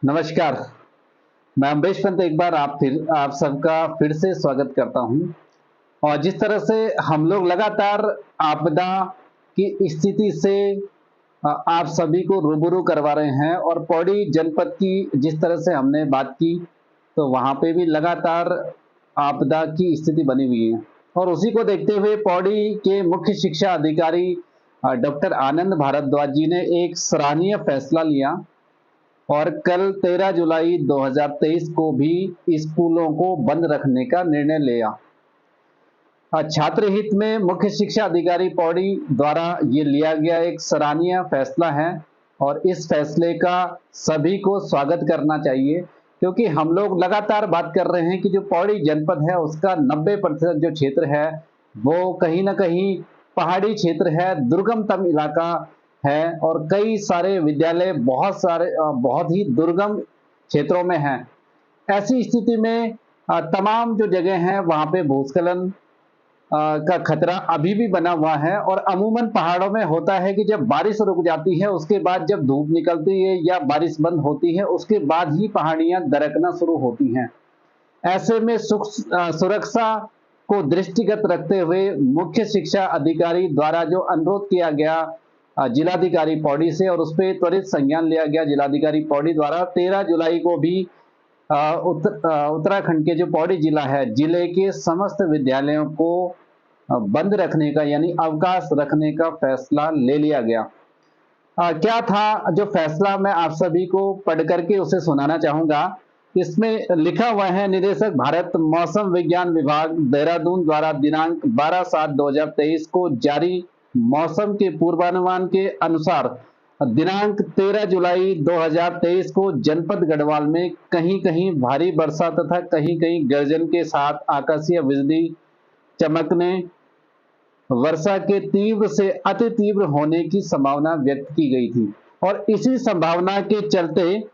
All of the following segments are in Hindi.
नमस्कार। मैं अम्बेश पंत एक बार आप सबका फिर से स्वागत करता हूं। और जिस तरह से हम लोग लगातार आपदा की स्थिति से आप सभी को रूबरू करवा रहे हैं और पौड़ी जनपद की जिस तरह से हमने बात की, तो वहां पे भी लगातार आपदा की स्थिति बनी हुई है। और उसी को देखते हुए पौड़ी के मुख्य शिक्षा अधिकारी डॉक्टर आनंद भारद्वाज जी ने एक सराहनीय फैसला लिया और कल 13 जुलाई 2023 को भी स्कूलों को बंद रखने का निर्णय लिया। छात्र हित में मुख्य शिक्षा अधिकारी पौड़ी द्वारा ये लिया गया एक सराहनीय फैसला है और इस फैसले का सभी को स्वागत करना चाहिए, क्योंकि हम लोग लगातार बात कर रहे हैं कि जो पौड़ी जनपद है उसका 90% जो क्षेत्र है वो कहीं ना कहीं पहाड़ी क्षेत्र है, दुर्गमतम इलाका है और कई सारे विद्यालय बहुत ही दुर्गम क्षेत्रों में हैं। ऐसी स्थिति में तमाम जो जगह हैं वहां पे भूस्खलन का खतरा अभी भी बना हुआ है। और अमूमन पहाड़ों में होता है कि जब बारिश रुक जाती है उसके बाद जब धूप निकलती है या बारिश बंद होती है उसके बाद ही पहाड़ियां दरकना शुरू होती हैं। ऐसे में सुरक्षा को दृष्टिगत रखते हुए मुख्य शिक्षा अधिकारी द्वारा जो अनुरोध किया गया जिलाधिकारी पौड़ी से और उस पर त्वरित संज्ञान लिया गया जिलाधिकारी पौड़ी द्वारा 13 जुलाई को भी उत्तराखंड के जो पौड़ी जिला है, जिले के समस्त विद्यालयों को बंद रखने का यानी अवकाश रखने का फैसला ले लिया गया। क्या था जो फैसला, मैं आप सभी को पढ़ करके उसे सुनाना चाहूंगा। इसमें लिखा हुआ है, निदेशक भारत मौसम विज्ञान विभाग देहरादून द्वारा दिनांक 12/7/2023 को जारी मौसम के पूर्वानुमान के अनुसार दिनांक 13 जुलाई 2023 को जनपद गढ़वाल में कहीं कहीं भारी वर्षा तथा कहीं कहीं गर्जन के साथ आकाशीय बिजली चमकने, वर्षा के तीव्र से अति तीव्र होने की संभावना व्यक्त की गई थी। और इसी संभावना के चलते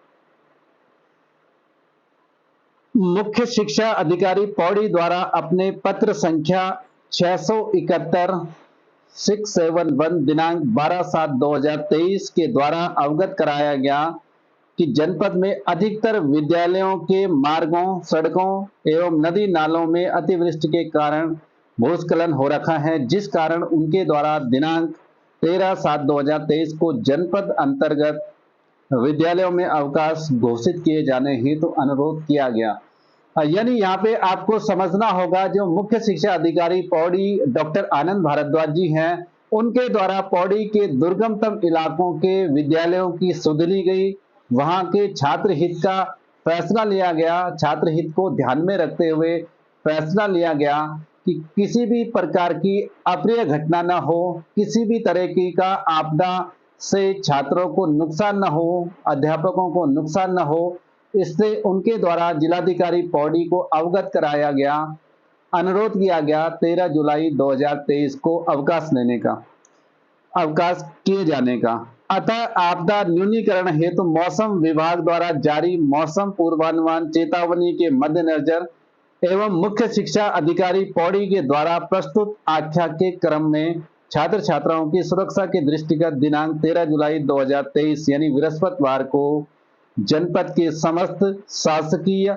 मुख्य शिक्षा अधिकारी पौड़ी द्वारा अपने पत्र संख्या 671 दिनांक 12/7/2023 के द्वारा अवगत कराया गया कि जनपद में अधिकतर विद्यालयों के मार्गों, सड़कों एवं नदी नालों में अतिवृष्टि के कारण भूस्खलन हो रखा है, जिस कारण उनके द्वारा दिनांक 13/7/2023 को जनपद अंतर्गत विद्यालयों में अवकाश घोषित किए जाने हेतु अनुरोध किया गया। यानी यहाँ पे आपको समझना होगा, जो मुख्य शिक्षा अधिकारी पौड़ी डॉक्टर आनंद भारद्वाज जी हैं, उनके द्वारा पौड़ी के दुर्गमतम इलाकों के विद्यालयों की सुध ली गई, वहां के छात्र हित का फैसला लिया गया। छात्र हित को ध्यान में रखते हुए फैसला लिया गया कि किसी भी प्रकार की अप्रिय घटना न हो, किसी भी तरह की का आपदा से छात्रों को नुकसान न हो, अध्यापकों को नुकसान न हो, इससे उनके द्वारा जिलाधिकारी पौड़ी को अवगत कराया गया, अनुरोध किया गया 13 जुलाई 2023 को अवकाश लेने का, अवकाश किए जाने का। अतः आपदा न्यूनीकरण हेतु मौसम विभाग द्वारा जारी मौसम पूर्वानुमान चेतावनी के मद्देनजर एवं मुख्य शिक्षा अधिकारी पौड़ी के द्वारा प्रस्तुत आख्या के क्रम में छात्र छात्राओं की सुरक्षा के दृष्टिगत दिनांक 13 जुलाई 2023 यानी बृहस्पतिवार को जनपद के समस्त शासकीय,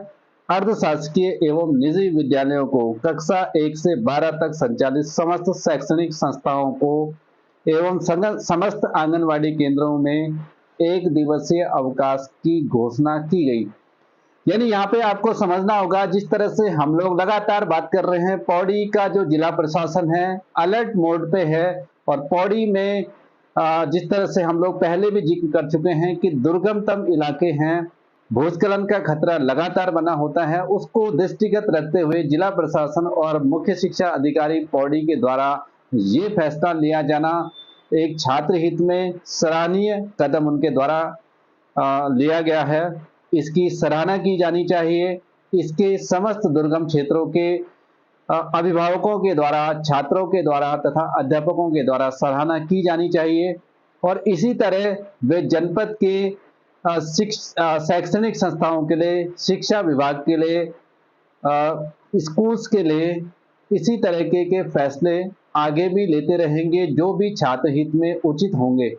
अर्धशासकीय एवं निजी विद्यालयों को कक्षा 1 से 12 तक संचालित समस्त शैक्षणिक संस्थाओं को एवं समस्त आंगनवाड़ी केंद्रों में 1 दिवसीय अवकाश की घोषणा की गई। यानी यहाँ पे आपको समझना होगा, जिस तरह से हम लोग लगातार बात कर रहे हैं, पौड़ी का जो जिला प्रशासन है अलर्ट मोड पे है और पौड़ी में जिस तरह से हम लोग पहले भी जिक्र कर चुके हैं कि दुर्गमतम इलाके हैं, भूस्खलन का खतरा लगातार बना होता है, उसको दृष्टिगत रखते हुए जिला प्रशासन और मुख्य शिक्षा अधिकारी पौड़ी के द्वारा ये फैसला लिया जाना एक छात्र हित में सराहनीय कदम उनके द्वारा लिया गया है। इसकी सराहना की जानी चाहिए। इसके समस्त दुर्गम क्षेत्रों के अभिभावकों के द्वारा, छात्रों के द्वारा तथा अध्यापकों के द्वारा सराहना की जानी चाहिए। और इसी तरह वे जनपद के शैक्षणिक संस्थाओं के लिए, शिक्षा विभाग के लिए, स्कूल्स के लिए इसी तरह के फैसले आगे भी लेते रहेंगे जो भी छात्र हित में उचित होंगे।